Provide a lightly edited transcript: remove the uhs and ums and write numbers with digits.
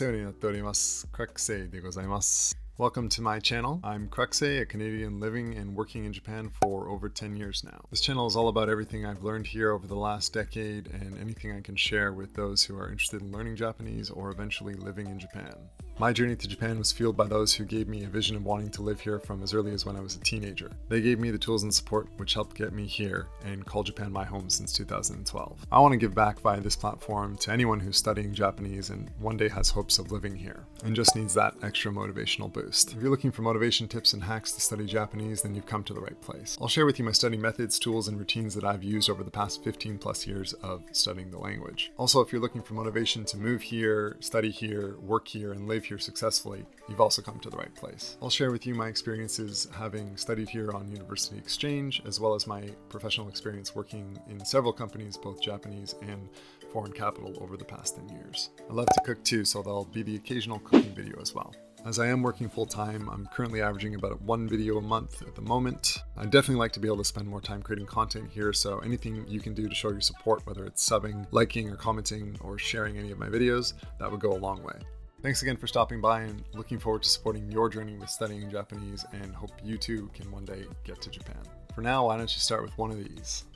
お世話になっております。Cruxay でございます。Welcome to my channel. I'm Cruxay, a Canadian living and working in Japan for over 10 years now. This channel is all about everything I've learned here over the last decade and anything I can share with those who are interested in learning Japanese or eventually living in Japan. My journey to Japan was fueled by those who gave me a vision of wanting to live here from as early as when I was a teenager. They gave me the tools and support which helped get me here and call Japan my home since 2012. I want to give back via this platform to anyone who's studying Japanese and one day has hopes of living here and just needs that extra motivational boost. If you're looking for motivation tips and hacks to study Japanese, then you've come to the right place. I'll share with you my study methods, tools, and routines that I've used over the past 15 plus years of studying the language. Also, if you're looking for motivation to move here, study here, work here, and live here successfully, you've also come to the right place. I'll share with you my experiences having studied here on university exchange, as well as my professional experience working in several companies, both Japanese and foreign capital, over the past 10 years. I love to cook too, so there'll be the occasional cooking video as well. As I am working full-time, I'm currently averaging about one video a month at the moment. I'd definitely like to be able to spend more time creating content here, so anything you can do to show your support, whether it's subbing, liking, or commenting, or sharing any of my videos, that would go a long way. Thanks again for stopping by, and looking forward to supporting your journey with studying Japanese, and hope you too can one day get to Japan. For now, why don't you start with one of these?